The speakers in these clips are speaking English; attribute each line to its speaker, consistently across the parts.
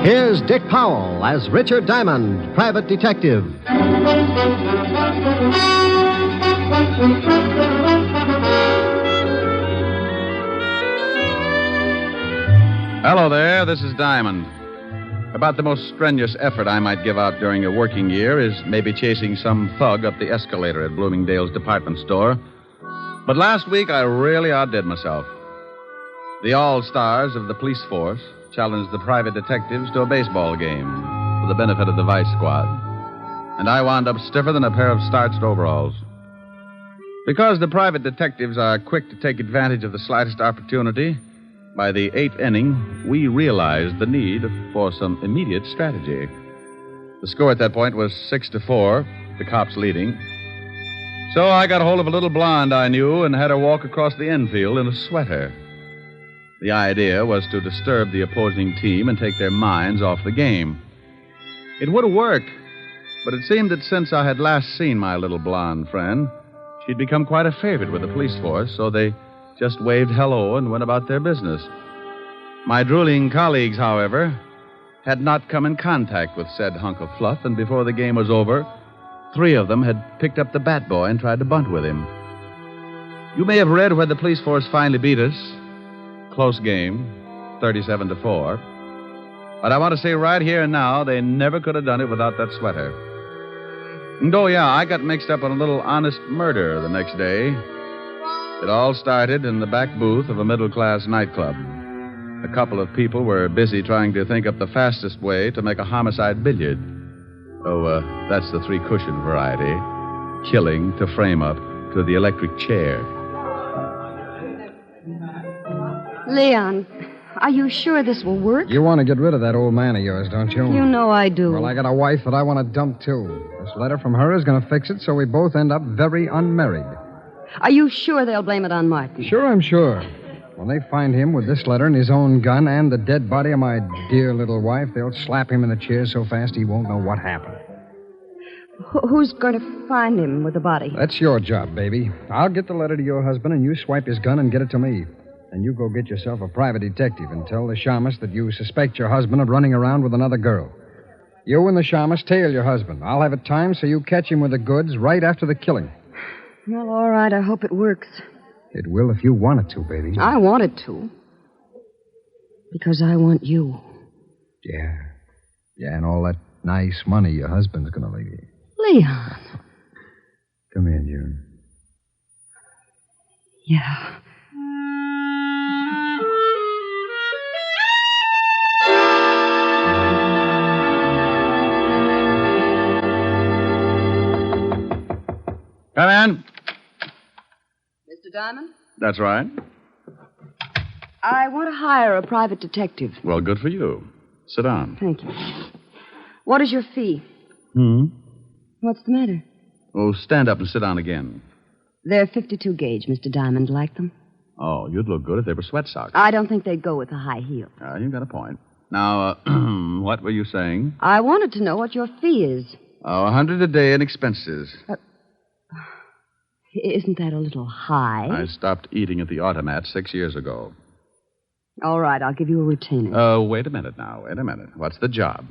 Speaker 1: Here's Dick Powell as Richard Diamond, private detective.
Speaker 2: Hello there, this is Diamond. About the most strenuous effort I might give out during a working year is maybe chasing some thug up the escalator at Bloomingdale's department store. But last week I really outdid myself. The all-stars of the police force challenged the private detectives to a baseball game for the benefit of the vice squad. And I wound up stiffer than a pair of starched overalls. Because the private detectives are quick to take advantage of the slightest opportunity, by the 8th inning, we realized the need for some immediate strategy. The score at that point was 6-4, the cops leading. So I got hold of a little blonde I knew and had her walk across the infield in a sweater. The idea was to disturb the opposing team and take their minds off the game. It would have worked, but it seemed that since I had last seen my little blonde friend, she'd become quite a favorite with the police force, so they just waved hello and went about their business. My drooling colleagues, however, had not come in contact with said hunk of fluff, and before the game was over, 3 of them had picked up the bat boy and tried to bunt with him. You may have read where the police force finally beat us. Close game, 37-4. But I want to say right here and now, they never could have done it without that sweater. And oh, yeah, I got mixed up in a little honest murder the next day. It all started in the back booth of a middle-class nightclub. A couple of people were busy trying to think up the fastest way to make a homicide billiard. Oh, that's the 3-cushion variety. Killing to frame up to the electric chair.
Speaker 3: Leon, are you sure this will work?
Speaker 4: You want to get rid of that old man of yours, don't you?
Speaker 3: You know I do.
Speaker 4: Well, I got a wife that I want to dump, too. This letter from her is going to fix it so we both end up very unmarried.
Speaker 3: Are you sure they'll blame it on Martin?
Speaker 4: Sure, I'm sure. When they find him with this letter and his own gun and the dead body of my dear little wife, they'll slap him in the chair so fast he won't know what happened.
Speaker 3: Who's going to find him with the body?
Speaker 4: That's your job, baby. I'll get the letter to your husband, and you swipe his gun and get it to me. And you go get yourself a private detective and tell the shamus that you suspect your husband of running around with another girl. You and the shamus tail your husband. I'll have it timed so you catch him with the goods right after the killing.
Speaker 3: Well, all right. I hope it works.
Speaker 4: It will if you want it to, baby.
Speaker 3: I want it to. Because I want you.
Speaker 4: Yeah. Yeah, and all that nice money your husband's going to leave you.
Speaker 3: Leon.
Speaker 4: Come here, June.
Speaker 3: Yeah.
Speaker 2: Come in.
Speaker 3: Mr. Diamond?
Speaker 2: That's right.
Speaker 3: I want to hire a private detective.
Speaker 2: Well, good for you. Sit down.
Speaker 3: Thank you. What is your fee? What's the matter?
Speaker 2: Oh, stand up and sit down again.
Speaker 3: They're 52 gauge, Mr. Diamond. Like them?
Speaker 2: Oh, you'd look good if they were sweat socks.
Speaker 3: I don't think they'd go with a high heel.
Speaker 2: You've got a point. Now, what were you saying?
Speaker 3: I wanted to know what your fee is.
Speaker 2: Oh, $100 a day in expenses.
Speaker 3: Isn't that a little high?
Speaker 2: I stopped eating at the automat 6 years ago.
Speaker 3: All right, I'll give you a retainer.
Speaker 2: Wait a minute now. Wait a minute. What's the job?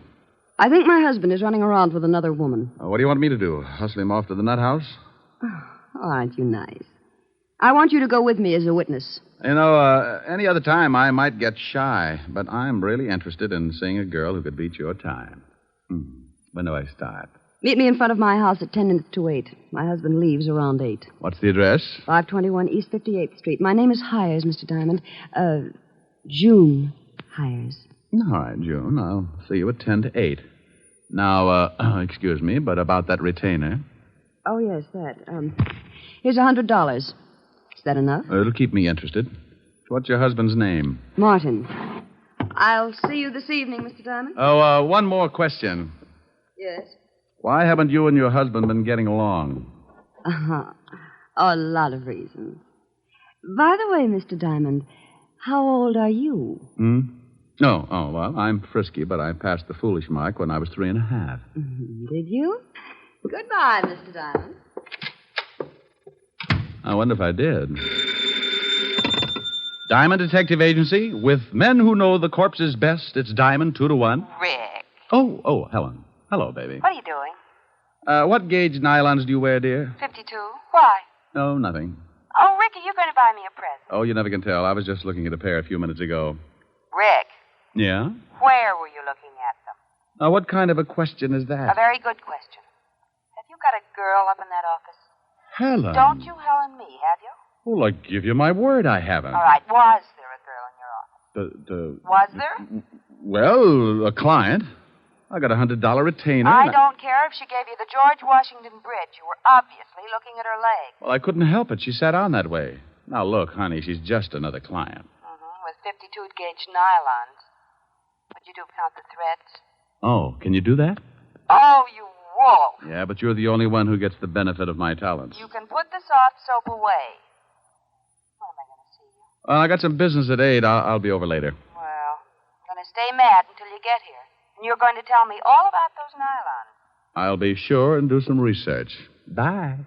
Speaker 3: I think my husband is running around with another woman.
Speaker 2: What do you want me to do? Hustle him off to the nut house?
Speaker 3: Oh, aren't you nice? I want you to go with me as a witness.
Speaker 2: You know, any other time I might get shy, but I'm really interested in seeing a girl who could beat your time. When do I start?
Speaker 3: Meet me in front of my house at 10 minutes to 8. My husband leaves around 8.
Speaker 2: What's the address?
Speaker 3: 521 East 58th Street. My name is Hyers, Mr. Diamond. June Hyers.
Speaker 2: All right, June. I'll see you at 10 to 8. Now, excuse me, but about that retainer.
Speaker 3: Oh, yes, that. Here's $100. Is that enough?
Speaker 2: It'll keep me interested. What's your husband's name?
Speaker 3: Martin. I'll see you this evening, Mr. Diamond.
Speaker 2: Oh, one more question.
Speaker 3: Yes?
Speaker 2: Why haven't you and your husband been getting along?
Speaker 3: A lot of reasons. By the way, Mr. Diamond, how old are you?
Speaker 2: No. Oh, well, I'm frisky, but I passed the foolish mark when I was 3.5.
Speaker 3: Did you? Goodbye, Mr. Diamond.
Speaker 2: I wonder if I did. Diamond Detective Agency, with men who know the corpses best. It's Diamond 2-1.
Speaker 5: Rick.
Speaker 2: Oh, Helen. Hello, baby.
Speaker 5: What are you doing?
Speaker 2: What gauge nylons do you wear, dear?
Speaker 5: 52. Why?
Speaker 2: No, nothing.
Speaker 5: Oh, Rick, are you going to buy me a present?
Speaker 2: Oh, you never can tell. I was just looking at a pair a few minutes ago.
Speaker 5: Rick,
Speaker 2: Yeah?
Speaker 5: where were you looking at them?
Speaker 2: Now, what kind of a question is
Speaker 5: A
Speaker 2: that?
Speaker 5: very good question. Have you got a girl up in that office?
Speaker 2: Helen.
Speaker 5: Don't you Helen me, have you?
Speaker 2: Well, I give you my word I haven't.
Speaker 5: All right, was there a girl in your office? Was there?
Speaker 2: Well, a client. I got a $100 retainer.
Speaker 5: I don't care if she gave you the George Washington Bridge. You were obviously looking at her leg.
Speaker 2: Well, I couldn't help it. She sat on that way. Now, look, honey, she's just another client.
Speaker 5: With 52-gauge nylons. Would you do count the threads?
Speaker 2: Oh, can you do that?
Speaker 5: Oh, you wolf.
Speaker 2: Yeah, but you're the only one who gets the benefit of my talents.
Speaker 5: You can put the soft soap away. When am I going to see you?
Speaker 2: I got some business at 8. I'll be over later.
Speaker 5: Well, I'm going to stay mad until you get here. And you're going to tell me all about those nylons.
Speaker 2: I'll be sure and do some research. Bye.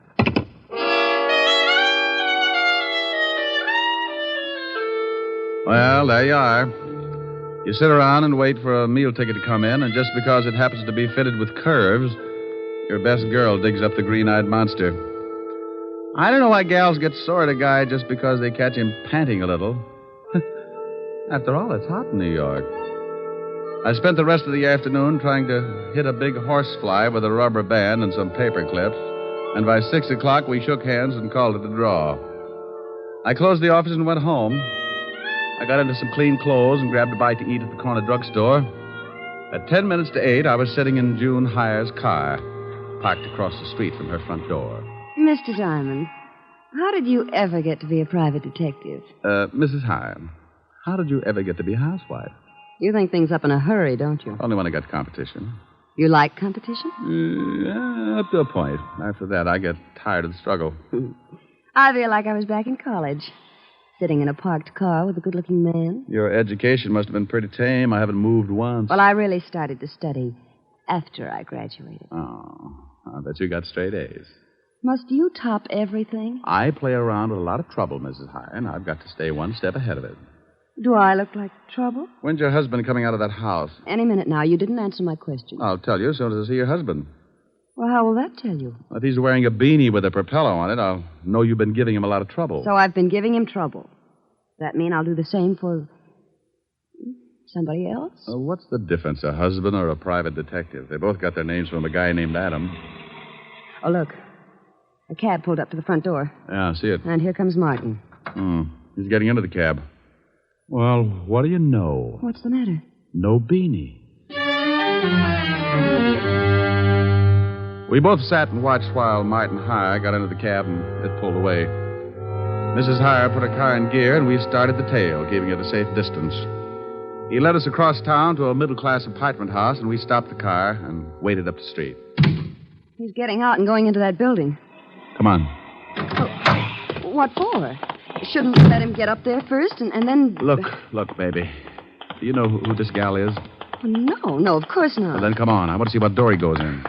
Speaker 2: Well, there you are. You sit around and wait for a meal ticket to come in, and just because it happens to be fitted with curves, your best girl digs up the green-eyed monster. I don't know why gals get sore at a guy just because they catch him panting a little. After all, it's hot in New York. I spent the rest of the afternoon trying to hit a big horsefly with a rubber band and some paper clips, and by 6 o'clock we shook hands and called it a draw. I closed the office and went home. I got into some clean clothes and grabbed a bite to eat at the corner drugstore. At 10 minutes to 8, I was sitting in June Hyer's car, parked across the street from her front door.
Speaker 3: Mr. Diamond, how did you ever get to be a private detective?
Speaker 2: Mrs. Hyer, how did you ever get to be a housewife?
Speaker 3: You think things up in a hurry, don't you?
Speaker 2: Only when I got competition.
Speaker 3: You like competition?
Speaker 2: Yeah, up to a point. After that, I get tired of the struggle.
Speaker 3: I feel like I was back in college, sitting in a parked car with a good-looking man.
Speaker 2: Your education must have been pretty tame. I haven't moved once.
Speaker 3: Well, I really started to study after I graduated.
Speaker 2: Oh, I bet you got straight A's.
Speaker 3: Must you top everything?
Speaker 2: I play around with a lot of trouble, Mrs. Hyer, and I've got to stay one step ahead of it.
Speaker 3: Do I look like trouble?
Speaker 2: When's your husband coming out of that house?
Speaker 3: Any minute now. You didn't answer my question.
Speaker 2: I'll tell you as soon as I see your husband.
Speaker 3: Well, how will that tell you?
Speaker 2: If he's wearing a beanie with a propeller on it, I'll know you've been giving him a lot of trouble.
Speaker 3: So I've been giving him trouble. Does that mean I'll do the same for somebody else?
Speaker 2: What's the difference, a husband or a private detective? They both got their names from a guy named Adam.
Speaker 3: Oh, look. A cab pulled up to the front door.
Speaker 2: Yeah, I see it.
Speaker 3: And here comes Martin.
Speaker 2: He's getting into the cab. Well, what do you know?
Speaker 3: What's the matter?
Speaker 2: No beanie. We both sat and watched while Martin Hyer got into the cab and it pulled away. Mrs. Hyer put her car in gear and we started the tail, keeping it a safe distance. He led us across town to a middle-class apartment house, and we stopped the car and waited up the street.
Speaker 3: He's getting out and going into that building.
Speaker 2: Come on.
Speaker 3: Oh, what for? Shouldn't we let him get up there first and then...
Speaker 2: Look, baby. Do you know who this gal is?
Speaker 3: No, of course not.
Speaker 2: Well, then come on. I want to see what door he goes in.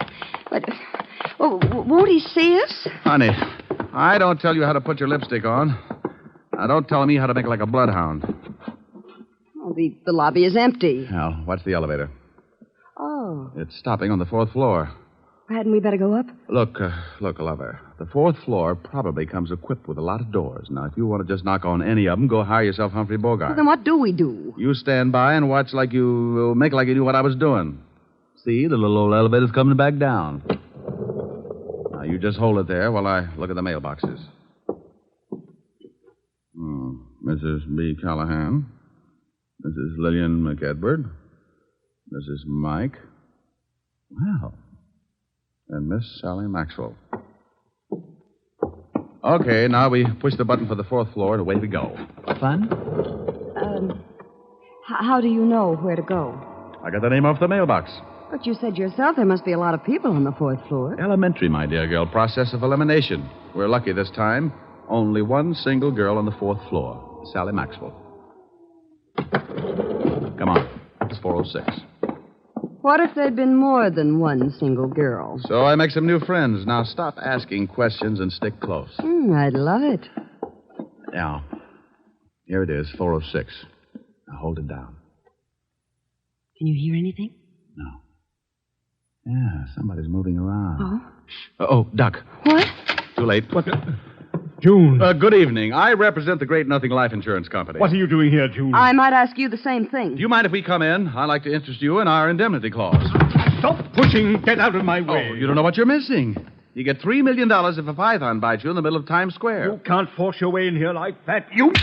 Speaker 3: But, won't he see us?
Speaker 2: Honey, I don't tell you how to put your lipstick on. Now, don't tell me how to make it like a bloodhound.
Speaker 3: Oh, the lobby is empty.
Speaker 2: Now, watch the elevator.
Speaker 3: Oh.
Speaker 2: It's stopping on the 4th floor.
Speaker 3: Hadn't we better go up?
Speaker 2: Look, lover. The 4th floor probably comes equipped with a lot of doors. Now, if you want to just knock on any of them, go hire yourself Humphrey Bogart.
Speaker 3: Well, then what do we do?
Speaker 2: You stand by and watch like you... make like you knew what I was doing. See, the little old elevator's coming back down. Now, you just hold it there while I look at the mailboxes. Mrs. B. Callahan. Mrs. Lillian McEdward. Mrs. Mike. Well... and Miss Sally Maxwell. Okay, now we push the button for the 4th floor and away we go. Fun?
Speaker 3: How do you know where to go?
Speaker 2: I got the name off the mailbox.
Speaker 3: But you said yourself there must be a lot of people on the 4th floor.
Speaker 2: Elementary, my dear girl. Process of elimination. We're lucky this time. Only one single girl on the 4th floor. Sally Maxwell. Come on. It's 406.
Speaker 3: What if there'd been more than one single girl?
Speaker 2: So I make some new friends. Now stop asking questions and stick close.
Speaker 3: I'd love it.
Speaker 2: Now, Here it is, 406. Now hold it down.
Speaker 3: Can you hear anything?
Speaker 2: No. Yeah, somebody's moving around.
Speaker 3: Oh?
Speaker 2: Oh, duck.
Speaker 3: What?
Speaker 2: Too late.
Speaker 6: What? June.
Speaker 2: Good evening. I represent the Great Nothing Life Insurance Company.
Speaker 6: What are you doing here, June?
Speaker 3: I might ask you the same thing.
Speaker 2: Do you mind if we come in? I'd like to interest you in our indemnity clause.
Speaker 6: Stop pushing. Get out of my way.
Speaker 2: Oh, you don't know what you're missing. You get $3 million if a python bites you in the middle of Times Square.
Speaker 6: You can't force your way in here like that. You...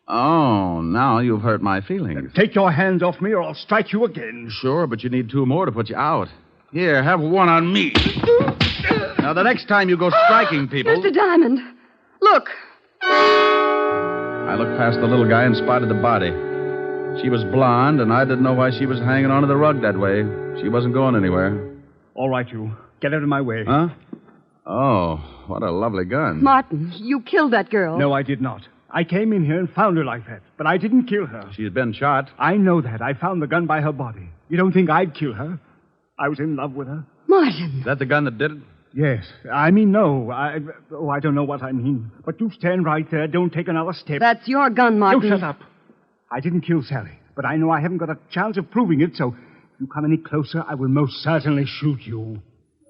Speaker 2: Oh, now you've hurt my feelings.
Speaker 6: Take your hands off me or I'll strike you again.
Speaker 2: Sure, but you need 2 more to put you out. Here, have one on me. Now, the next time you go striking people...
Speaker 3: Mr. Diamond, look.
Speaker 2: I looked past the little guy and spotted the body. She was blonde, and I didn't know why she was hanging onto the rug that way. She wasn't going anywhere.
Speaker 6: All right, you. Get out of my way.
Speaker 2: Huh? Oh, what a lovely gun.
Speaker 3: Martin, you killed that girl.
Speaker 6: No, I did not. I came in here and found her like that, but I didn't kill her.
Speaker 2: She's been shot.
Speaker 6: I know that. I found the gun by her body. You don't think I'd kill her? I was in love with her.
Speaker 3: Martin.
Speaker 2: Is that the gun that did it?
Speaker 6: Yes. I mean, no. I don't know what I mean. But you stand right there. Don't take another step.
Speaker 3: That's your gun, Martin.
Speaker 6: No, shut up. I didn't kill Sally, but I know I haven't got a chance of proving it, so if you come any closer, I will most certainly shoot you.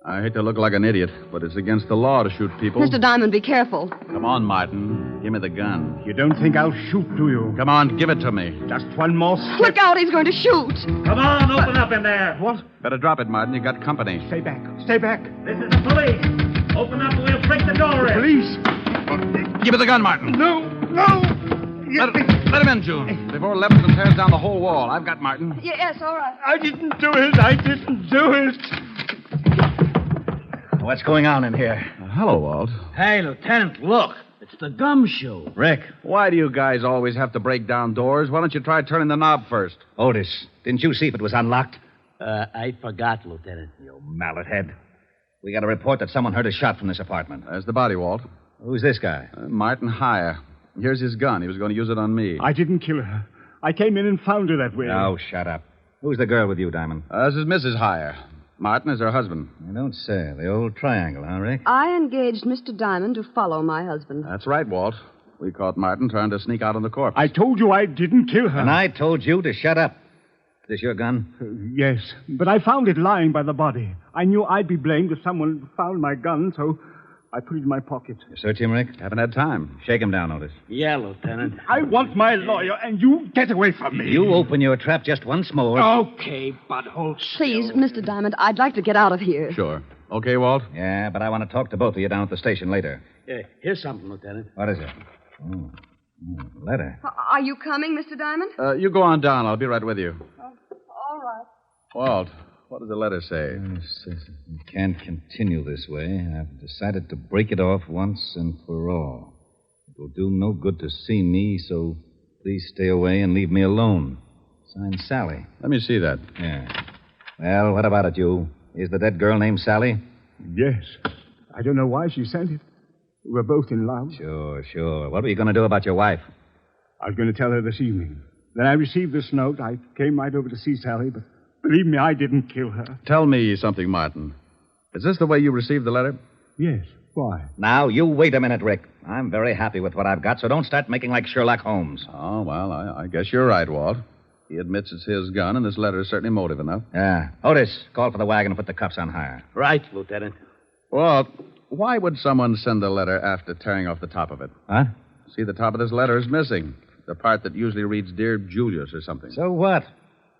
Speaker 2: I hate to look like an idiot, but it's against the law to shoot people.
Speaker 3: Mr. Diamond, be careful.
Speaker 2: Come on, Martin. Give me the gun.
Speaker 6: You don't think I'll shoot, do you?
Speaker 2: Come on, give it to me.
Speaker 6: Just one more step.
Speaker 3: Look out, he's going to shoot.
Speaker 7: Come on, open up in there.
Speaker 6: What?
Speaker 2: Better drop it, Martin. You got company.
Speaker 6: Stay back. Stay back.
Speaker 7: This is the police. Open up or we'll break the door in.
Speaker 6: Police.
Speaker 2: Give me the gun, Martin.
Speaker 6: No. No.
Speaker 2: Let him in, June. Before Levinson tears down the whole wall. I've got Martin.
Speaker 3: Yes, all right.
Speaker 6: I didn't do it. I didn't do it.
Speaker 7: What's going on in here?
Speaker 2: Hello, Walt.
Speaker 7: Hey, Lieutenant, look. It's the gumshoe.
Speaker 2: Rick. Why do you guys always have to break down doors? Why don't you try turning the knob first?
Speaker 7: Otis, didn't you see if it was unlocked? I forgot, Lieutenant. You mallet head. We got a report that someone heard a shot from this apartment.
Speaker 2: There's the body, Walt.
Speaker 7: Who's this guy?
Speaker 2: Martin Hyer. Here's his gun. He was going to use it on me.
Speaker 6: I didn't kill her. I came in and found her that way.
Speaker 7: Oh, shut up. Who's the girl with you, Diamond?
Speaker 2: This is Mrs. Hyer. Martin is her husband.
Speaker 7: You don't say. The old triangle, huh, Rick?
Speaker 3: I engaged Mr. Diamond to follow my husband.
Speaker 2: That's right, Walt. We caught Martin trying to sneak out on the corpse.
Speaker 6: I told you I didn't kill her.
Speaker 7: And I told you to shut up. Is this your gun?
Speaker 6: Yes, but I found it lying by the body. I knew I'd be blamed if someone found my gun, so I put it in my pocket.
Speaker 7: You search him, Rick?
Speaker 2: Haven't had time.
Speaker 7: Shake him down, Otis.
Speaker 8: Yeah, Lieutenant.
Speaker 6: I want my lawyer, and you get away from me.
Speaker 7: You open your trap just once more.
Speaker 8: Okay, but hold still.
Speaker 3: Please, Mr. Diamond, I'd like to get out of here.
Speaker 2: Sure. Okay, Walt?
Speaker 7: Yeah, but I want to talk to both of you down at the station later.
Speaker 8: Here's something, Lieutenant.
Speaker 7: What is it? Oh, letter.
Speaker 3: Are you coming, Mr. Diamond?
Speaker 2: You go on down. I'll be right with you.
Speaker 3: All right.
Speaker 2: Walt, what does the letter say?
Speaker 7: It says we can't continue this way. I've decided to break it off once and for all. It will do no good to see me, so please stay away and leave me alone. Signed, Sally.
Speaker 2: Let me see that.
Speaker 7: Yeah. Well, what about it, you? Is the dead girl named Sally?
Speaker 6: Yes. I don't know why she sent it. We're both in love.
Speaker 7: Sure. What were you going to do about your wife?
Speaker 6: I was going to tell her this evening. Then I received this note. I came right over to see Sally, but believe me, I didn't kill her.
Speaker 2: Tell me something, Martin. Is this the way you received the letter?
Speaker 6: Yes. Why?
Speaker 7: Now, you wait a minute, Rick. I'm very happy with what I've got, so don't start making like Sherlock Holmes.
Speaker 2: Oh, well, I guess you're right, Walt. He admits it's his gun, and this letter is certainly motive enough.
Speaker 7: Yeah. Otis, call for the wagon and put the cuffs on Hyer.
Speaker 8: Right, Lieutenant.
Speaker 2: Walt, why would someone send a letter after tearing off the top of it?
Speaker 7: Huh?
Speaker 2: See, the top of this letter is missing. The part that usually reads, Dear Julius or something.
Speaker 7: So what?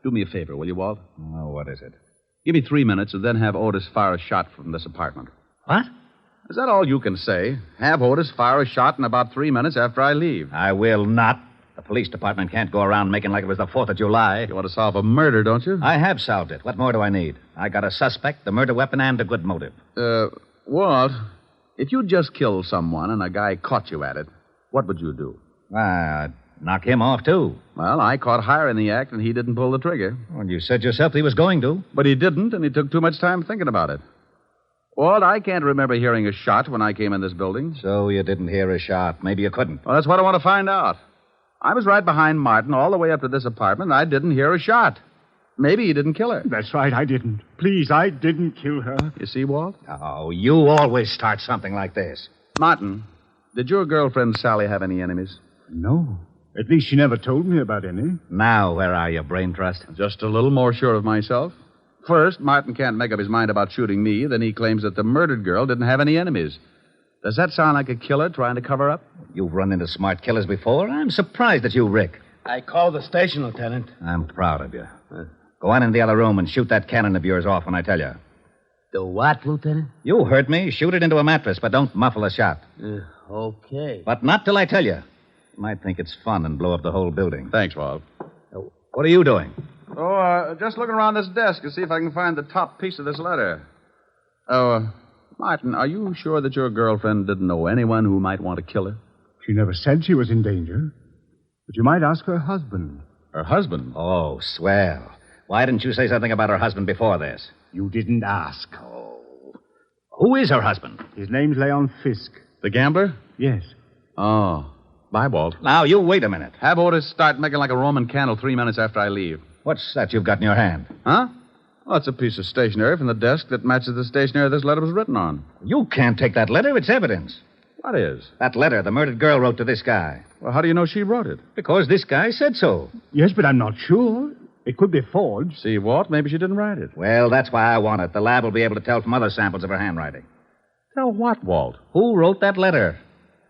Speaker 2: Do me a favor, will you, Walt?
Speaker 7: Oh, what is it?
Speaker 2: Give me 3 minutes and then have Otis fire a shot from this apartment.
Speaker 7: What?
Speaker 2: Is that all you can say? Have Otis fire a shot in about 3 minutes after I leave.
Speaker 7: I will not. The police department can't go around making like it was the 4th of July.
Speaker 2: You want to solve a murder, don't you?
Speaker 7: I have solved it. What more do I need? I got a suspect, the murder weapon, and a good motive.
Speaker 2: Walt, if you just killed someone and a guy caught you at it, what would you do?
Speaker 7: I'd knock him off, too.
Speaker 2: Well, I caught Hyer in the act, and he didn't pull the trigger.
Speaker 7: Well, you said yourself he was going to.
Speaker 2: But he didn't, and he took too much time thinking about it. Walt, I can't remember hearing a shot when I came in this building.
Speaker 7: So you didn't hear a shot. Maybe you couldn't.
Speaker 2: Well, that's what I want to find out. I was right behind Martin all the way up to this apartment, and I didn't hear a shot. Maybe he didn't kill her.
Speaker 6: That's right, I didn't. Please, I didn't kill her.
Speaker 2: You see, Walt?
Speaker 7: Oh, you always start something like this.
Speaker 2: Martin, did your girlfriend Sally have any enemies?
Speaker 6: No. At least she never told me about any.
Speaker 7: Now, where are you, Brain Trust?
Speaker 2: Just a little more sure of myself. First, Martin can't make up his mind about shooting me. Then he claims that the murdered girl didn't have any enemies. Does that sound like a killer trying to cover up?
Speaker 7: You've run into smart killers before. I'm surprised at you, Rick.
Speaker 8: I called the station, Lieutenant.
Speaker 7: I'm proud of you. Go on in the other room and shoot that cannon of yours off when I tell you.
Speaker 8: The what, Lieutenant?
Speaker 7: You heard me. Shoot it into a mattress, but don't muffle a shot.
Speaker 8: Okay.
Speaker 7: But not till I tell you. You might think it's fun and blow up the whole building.
Speaker 2: Thanks, Walt.
Speaker 7: What are you doing?
Speaker 2: Oh, just looking around this desk to see if I can find the top piece of this letter. Martin, are you sure that your girlfriend didn't know anyone who might want to kill her?
Speaker 6: She never said she was in danger. But you might ask her husband.
Speaker 2: Her husband?
Speaker 7: Oh, swell. Why didn't you say something about her husband before this?
Speaker 6: You didn't ask.
Speaker 7: Oh. Who is her husband?
Speaker 6: His name's Leon Fisk.
Speaker 2: The gambler?
Speaker 6: Yes.
Speaker 2: Oh. Bye, Walt.
Speaker 7: Now, you wait a minute.
Speaker 2: Have Otis start making like a Roman candle 3 minutes after I leave.
Speaker 7: What's that you've got in your hand?
Speaker 2: Huh? Well, it's a piece of stationery from the desk that matches the stationery this letter was written on.
Speaker 7: You can't take that letter. It's evidence.
Speaker 2: What is?
Speaker 7: That letter the murdered girl wrote to this guy.
Speaker 2: Well, how do you know she wrote it?
Speaker 7: Because this guy said so.
Speaker 6: Yes, but I'm not sure. It could be forged.
Speaker 2: See, Walt, maybe she didn't write it.
Speaker 7: Well, that's why I want it. The lab will be able to tell from other samples of her handwriting.
Speaker 2: Tell what, Walt?
Speaker 7: Who wrote that letter?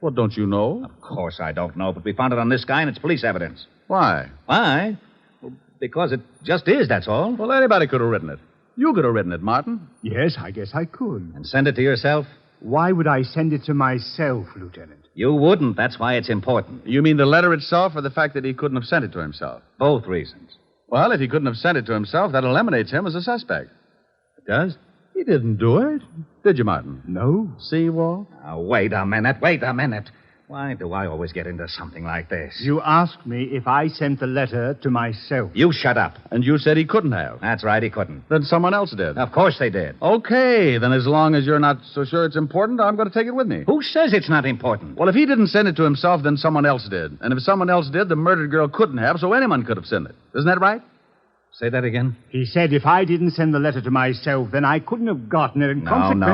Speaker 2: Well, don't you know?
Speaker 7: Of course I don't know, but we found it on this guy and it's police evidence.
Speaker 2: Why?
Speaker 7: Why? Well, because it just is, that's all.
Speaker 2: Well, anybody could have written it. You could have written it, Martin.
Speaker 6: Yes, I guess I could.
Speaker 7: And send it to yourself?
Speaker 6: Why would I send it to myself, Lieutenant?
Speaker 7: You wouldn't. That's why it's important.
Speaker 2: You mean the letter itself or the fact that he couldn't have sent it to himself?
Speaker 7: Both reasons.
Speaker 2: Well, if he couldn't have sent it to himself, that eliminates him as a suspect.
Speaker 7: It does?
Speaker 2: He didn't do it. Did you, Martin?
Speaker 6: No.
Speaker 2: See, Walt?
Speaker 7: Now, wait a minute. Why do I always get into something like this?
Speaker 6: You asked me if I sent the letter to myself.
Speaker 7: You shut up.
Speaker 2: And you said he couldn't have.
Speaker 7: That's right, he couldn't.
Speaker 2: Then someone else did.
Speaker 7: Of course they did.
Speaker 2: Okay, then as long as you're not so sure it's important, I'm going to take it with me.
Speaker 7: Who says it's not important?
Speaker 2: Well, if he didn't send it to himself, then someone else did. And if someone else did, the murdered girl couldn't have, so anyone could have sent it. Isn't that right?
Speaker 7: Say that again?
Speaker 6: He said if I didn't send the letter to myself, then I couldn't have gotten it. And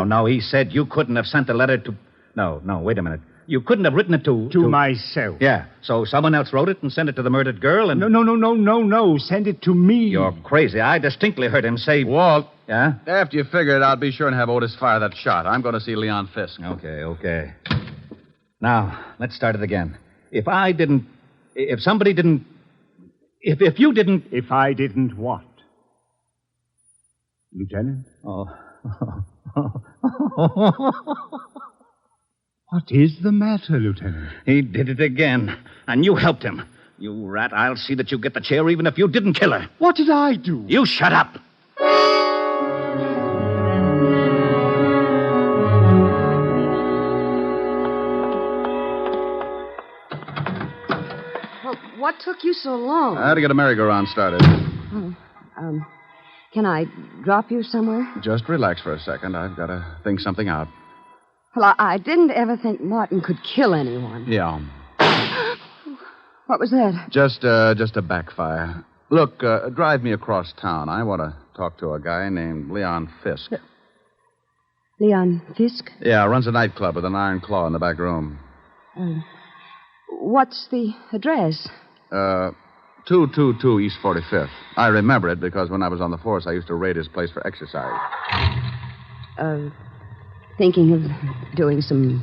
Speaker 7: No. He said you couldn't have sent the letter to... No, wait a minute. You couldn't have written it to
Speaker 6: myself.
Speaker 7: Yeah, so someone else wrote it and sent it to the murdered girl and...
Speaker 6: No. Send it to me.
Speaker 7: You're crazy. I distinctly heard him say...
Speaker 2: Walt.
Speaker 7: Yeah?
Speaker 2: After you figure it out, be sure and have Otis fire that shot. I'm going to see Leon Fisk.
Speaker 7: Okay. Now, let's start it again. If I didn't... If somebody didn't... If you didn't...
Speaker 6: If I didn't what? Lieutenant?
Speaker 7: Oh.
Speaker 6: What is the matter, Lieutenant?
Speaker 7: He did it again. And you helped him. You rat, I'll see that you get the chair even if you didn't kill her.
Speaker 6: What did I do?
Speaker 7: You shut up.
Speaker 3: Well, what took you so long?
Speaker 2: I had to get a merry-go-round started.
Speaker 3: Can I drop you somewhere?
Speaker 2: Just relax for a second. I've got to think something out.
Speaker 3: Well, I didn't ever think Martin could kill anyone.
Speaker 2: Yeah.
Speaker 3: What was that?
Speaker 2: Just a backfire. Look, drive me across town. I want to talk to a guy named Leon Fisk.
Speaker 3: Leon Fisk?
Speaker 2: Yeah, runs a nightclub with an iron claw in the back room.
Speaker 3: What's the address?
Speaker 2: 222 East 45th. I remember it because when I was on the force, I used to raid his place for exercise.
Speaker 3: Thinking of doing some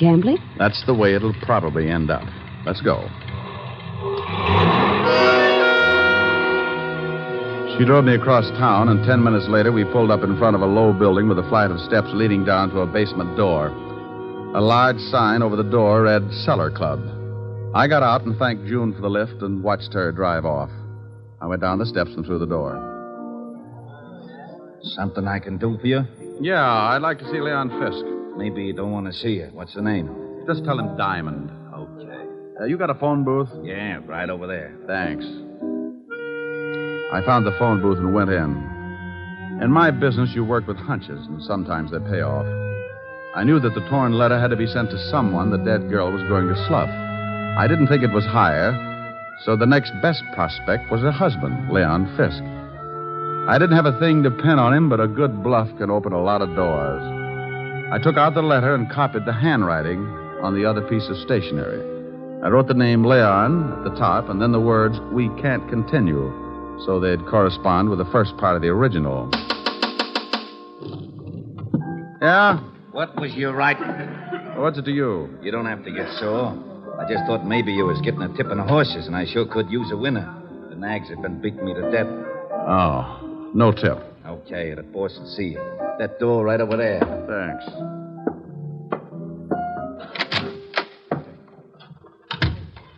Speaker 3: gambling?
Speaker 2: That's the way it'll probably end up. Let's go. She drove me across town, and 10 minutes later, we pulled up in front of a low building with a flight of steps leading down to a basement door. A large sign over the door read Cellar Club. I got out and thanked June for the lift and watched her drive off. I went down the steps and through the door.
Speaker 7: Something I can do for you?
Speaker 2: Yeah, I'd like to see Leon Fisk.
Speaker 7: Maybe you don't want to see you. What's the name?
Speaker 2: Just tell him Diamond.
Speaker 7: Okay.
Speaker 2: You got a phone booth?
Speaker 7: Yeah, right over there.
Speaker 2: Thanks. I found the phone booth and went in. In my business, you work with hunches, and sometimes they pay off. I knew that the torn letter had to be sent to someone the dead girl was going to slough. I didn't think it was Hyer, so the next best prospect was her husband, Leon Fisk. I didn't have a thing to pin on him, but a good bluff can open a lot of doors. I took out the letter and copied the handwriting on the other piece of stationery. I wrote the name Leon at the top and then the words, "We can't continue," so they'd correspond with the first part of the original. Yeah?
Speaker 7: What was you writing?
Speaker 2: What's it to you?
Speaker 7: You don't have to get sore. I just thought maybe you was getting a tip on the horses, and I sure could use a winner. The nags have been beating me to death.
Speaker 2: Oh, no tip.
Speaker 7: Okay, the boss will see you. That door right over there.
Speaker 2: Thanks.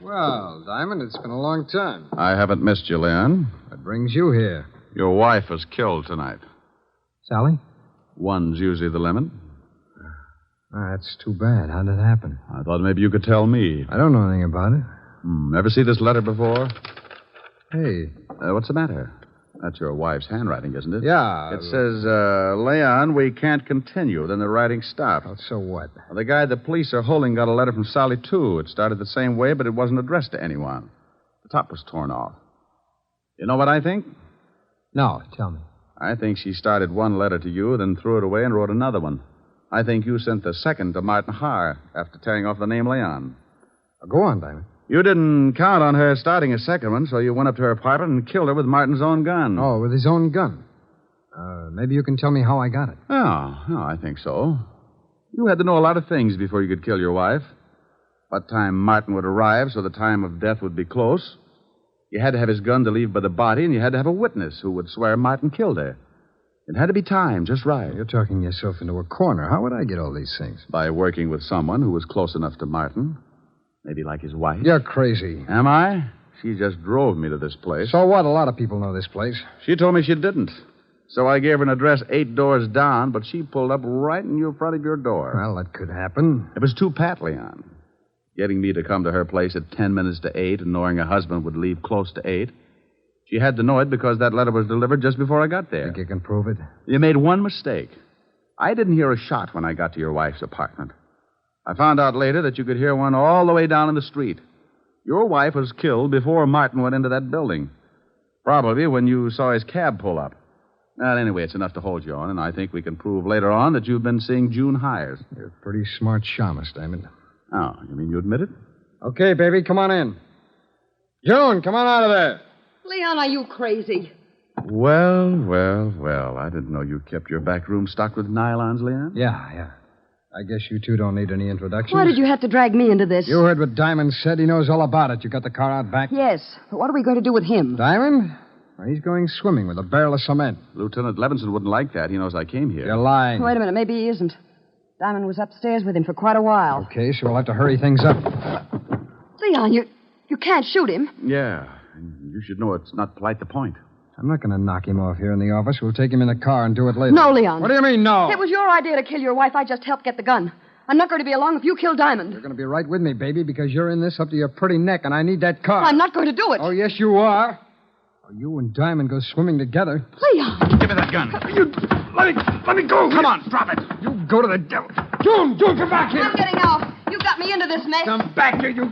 Speaker 4: Well, Diamond, it's been a long time.
Speaker 2: I haven't missed you, Leon.
Speaker 4: What brings you here?
Speaker 2: Your wife was killed tonight.
Speaker 4: Sally?
Speaker 2: One's usually the limit.
Speaker 4: That's too bad. How did it happen?
Speaker 2: I thought maybe you could tell me.
Speaker 4: I don't know anything about it.
Speaker 2: Ever see this letter before?
Speaker 4: Hey.
Speaker 2: What's the matter? That's your wife's handwriting, isn't it?
Speaker 4: Yeah.
Speaker 2: It says, Leon, we can't continue. Then the writing stopped.
Speaker 4: Oh, so what?
Speaker 2: Well, the guy the police are holding got a letter from Sally, too. It started the same way, but it wasn't addressed to anyone. The top was torn off. You know what I think?
Speaker 4: No, tell me.
Speaker 2: I think she started one letter to you, then threw it away and wrote another one. I think you sent the second to Martin Hyer after tearing off the name Leon.
Speaker 4: Go on, Diamond.
Speaker 2: You didn't count on her starting a second one, so you went up to her apartment and killed her with Martin's own gun.
Speaker 4: Oh, with his own gun. Maybe you can tell me how I got it.
Speaker 2: Oh, I think so. You had to know a lot of things before you could kill your wife. What time Martin would arrive so the time of death would be close. You had to have his gun to leave by the body, and you had to have a witness who would swear Martin killed her. It had to be timed just right.
Speaker 4: You're talking yourself into a corner. How would I get all these things?
Speaker 2: By working with someone who was close enough to Martin. Maybe like his wife.
Speaker 4: You're crazy.
Speaker 2: Am I? She just drove me to this place.
Speaker 4: So what? A lot of people know this place.
Speaker 2: She told me she didn't. So I gave her an address 8 doors down, but she pulled up right in your front of your door.
Speaker 4: Well, that could happen.
Speaker 2: It was too pat, Leon. Getting me to come to her place at 10 minutes to 8 and knowing her husband would leave close to 8. She had to know it because that letter was delivered just before I got there.
Speaker 4: Think you can prove it?
Speaker 2: You made one mistake. I didn't hear a shot when I got to your wife's apartment. I found out later that you could hear one all the way down in the street. Your wife was killed before Martin went into that building. Probably when you saw his cab pull up. Well, anyway, it's enough to hold you on, and I think we can prove later on that you've been seeing June Hyers.
Speaker 4: You're a pretty smart shamus, Diamond.
Speaker 2: Oh, you mean you admit it?
Speaker 4: Okay, baby, come on in. June, come on out of there.
Speaker 3: Leon, are you crazy?
Speaker 2: Well. I didn't know you kept your back room stocked with nylons, Leon.
Speaker 4: Yeah. I guess you two don't need any introductions.
Speaker 3: Why did you have to drag me into this?
Speaker 4: You heard what Diamond said. He knows all about it. You got the car out back?
Speaker 3: Yes, but what are we going to do with him?
Speaker 4: Diamond? Well, he's going swimming with a barrel of cement.
Speaker 2: Lieutenant Levinson wouldn't like that. He knows I came here.
Speaker 4: You're lying.
Speaker 3: Wait a minute, maybe he isn't. Diamond was upstairs with him for quite a while.
Speaker 4: Okay, so we'll have to hurry things up.
Speaker 3: Leon, you can't shoot him.
Speaker 2: Yeah. You should know it's not polite to point.
Speaker 4: I'm not going to knock him off here in the office. We'll take him in the car and do it later.
Speaker 3: No, Leon.
Speaker 4: What do you mean, no?
Speaker 3: It was your idea to kill your wife. I just helped get the gun. I'm not going to be along if you kill Diamond.
Speaker 4: You're going to be right with me, baby, because you're in this up to your pretty neck, and I need that car.
Speaker 3: I'm not going to do it.
Speaker 4: Oh, yes, you are. Oh, you and Diamond go swimming together.
Speaker 3: Leon!
Speaker 2: Give me that gun.
Speaker 6: Let me go.
Speaker 2: Come on, drop it.
Speaker 4: You go to the devil. June, come back here.
Speaker 3: I'm getting out. You got me into this mess.
Speaker 4: Come back here, you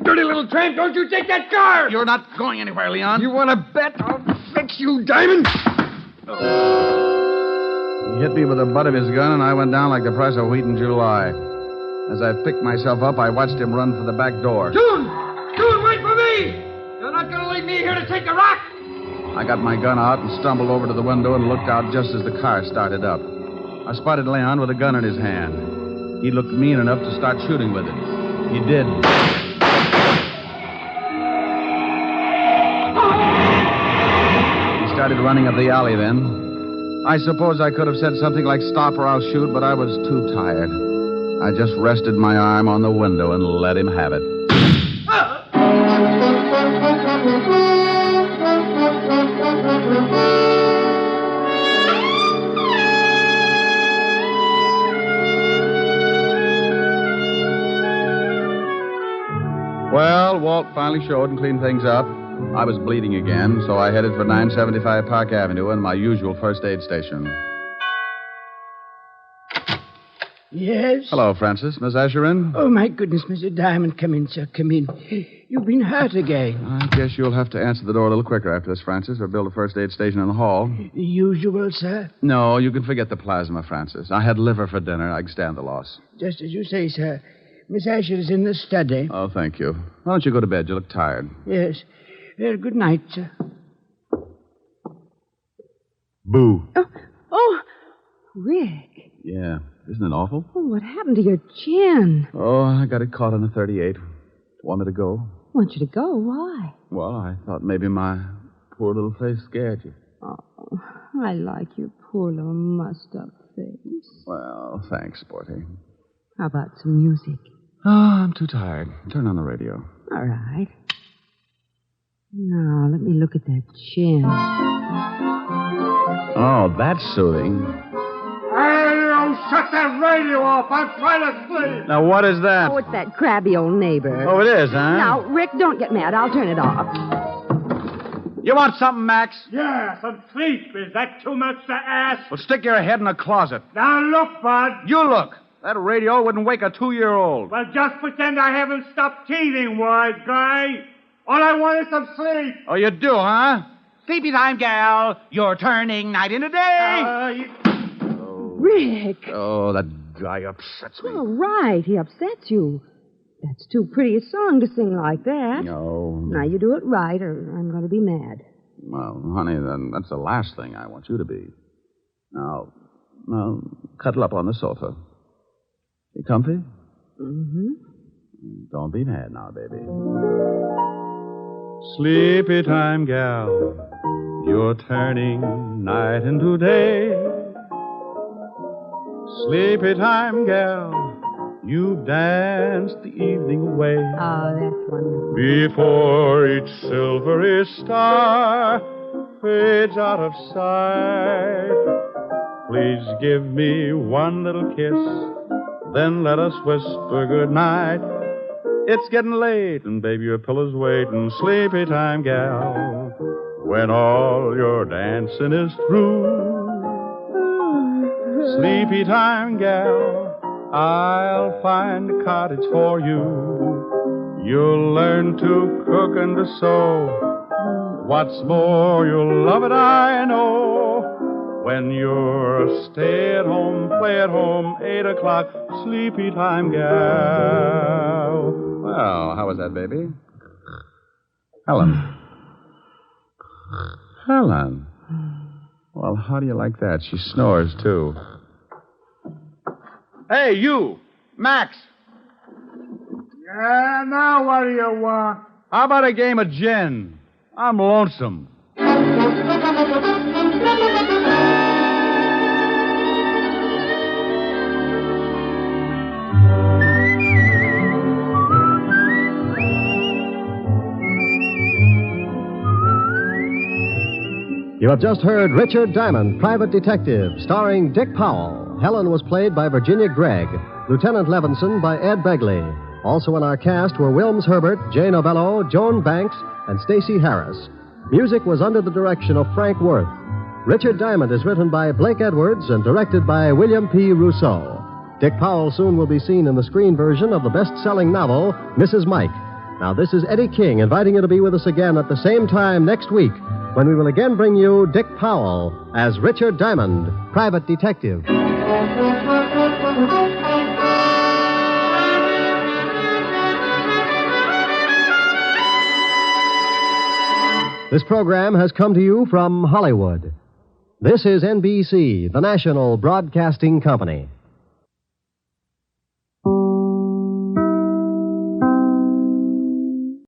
Speaker 4: dirty little tramp. Don't you take that car.
Speaker 2: You're not going anywhere, Leon.
Speaker 4: You want to bet? I'll fix you, Diamond.
Speaker 2: He hit me with the butt of his gun, and I went down like the price of wheat in July. As I picked myself up, I watched him run for the back door.
Speaker 4: June, wait for me. You're not going to leave me here to take the rock.
Speaker 2: I got my gun out and stumbled over to the window and looked out just as the car started up. I spotted Leon with a gun in his hand. He looked mean enough to start shooting with it. He did. He started running up the alley then. I suppose I could have said something like, "Stop or I'll shoot," but I was too tired. I just rested my arm on the window and let him have it. Well, Walt finally showed and cleaned things up. I was bleeding again, so I headed for 975 Park Avenue and my usual first aid station.
Speaker 9: Yes?
Speaker 2: Hello, Francis. Miss Asher in?
Speaker 9: Oh, my goodness, Mr. Diamond. Come in, sir. Come in. You've been hurt again.
Speaker 2: I guess you'll have to answer the door a little quicker after this, Francis, or build a first aid station in the hall.
Speaker 9: The usual, sir?
Speaker 2: No, you can forget the plasma, Francis. I had liver for dinner. I can stand the loss.
Speaker 9: Just as you say, sir. Miss Asher is in the study.
Speaker 2: Oh, thank you. Why don't you go to bed? You look tired.
Speaker 9: Yes. Good night, sir.
Speaker 2: Boo.
Speaker 3: Oh, Rick.
Speaker 2: Yeah. Isn't it awful?
Speaker 3: Oh, what happened to your chin?
Speaker 2: Oh, I got it caught in a 38. Want me to go?
Speaker 3: Want you to go? Why?
Speaker 2: Well, I thought maybe my poor little face scared you.
Speaker 3: Oh, I like your poor little mussed-up face.
Speaker 2: Well, thanks, Sporty.
Speaker 3: How about some music?
Speaker 2: Oh, I'm too tired. Turn on the radio.
Speaker 3: All right. Now, let me look at that chin.
Speaker 2: Oh, that's soothing.
Speaker 6: Hey, you shut that radio off. I'm trying to sleep.
Speaker 2: Now, what is that?
Speaker 3: Oh, it's that crabby old neighbor.
Speaker 2: Oh, it is, huh?
Speaker 3: Now, Rick, don't get mad. I'll turn it off.
Speaker 2: You want something, Max?
Speaker 6: Yeah, some sleep. Is that too much to ask?
Speaker 2: Well, stick your head in a closet.
Speaker 6: Now, look, Bud.
Speaker 2: You look. That radio wouldn't wake a 2-year-old.
Speaker 6: Well, just pretend I haven't stopped teething, wise guy. All I want is some sleep.
Speaker 2: Oh, you do, huh?
Speaker 10: Sleepy time, gal. You're turning night into day.
Speaker 3: Rick.
Speaker 2: Oh, that guy upsets me.
Speaker 3: All right, he upsets you. That's too pretty a song to sing like that.
Speaker 2: No.
Speaker 3: Now, you do it right, or I'm going to be mad.
Speaker 2: Well, honey, then that's the last thing I want you to be. Now, cuddle up on the sofa. You comfy?
Speaker 3: Mm-hmm.
Speaker 2: Don't be mad now, baby. Sleepy time, gal. You're turning night into day. Sleepy time, gal. You've danced the evening away.
Speaker 3: Oh, that's wonderful.
Speaker 2: Before each silvery star fades out of sight, please give me one little kiss, then let us whisper goodnight. It's getting late, and baby, your pillow's waiting. Sleepy time, gal, when all your dancing is through. Sleepy time, gal, I'll find a cottage for you. You'll learn to cook and to sew. What's more, you'll love it, I know. When you're a stay-at-home, play-at-home, 8 o'clock, sleepy time, gal. Well, how was that, baby? Helen. Helen. Well, how do you like that? She snores, too. Hey, you! Max!
Speaker 6: Yeah, now what do you want?
Speaker 2: How about a game of gin? I'm lonesome.
Speaker 1: You have just heard Richard Diamond, Private Detective, starring Dick Powell. Helen was played by Virginia Gregg, Lieutenant Levinson by Ed Begley. Also in our cast were Wilms Herbert, Jay Novello, Joan Banks, and Stacey Harris. Music was under the direction of Frank Worth. Richard Diamond is written by Blake Edwards and directed by William P. Rousseau. Dick Powell soon will be seen in the screen version of the best-selling novel, Mrs. Mike. Now, this is Eddie King inviting you to be with us again at the same time next week, when we will again bring you Dick Powell as Richard Diamond, Private Detective. This program has come to you from Hollywood. This is NBC, the national broadcasting company.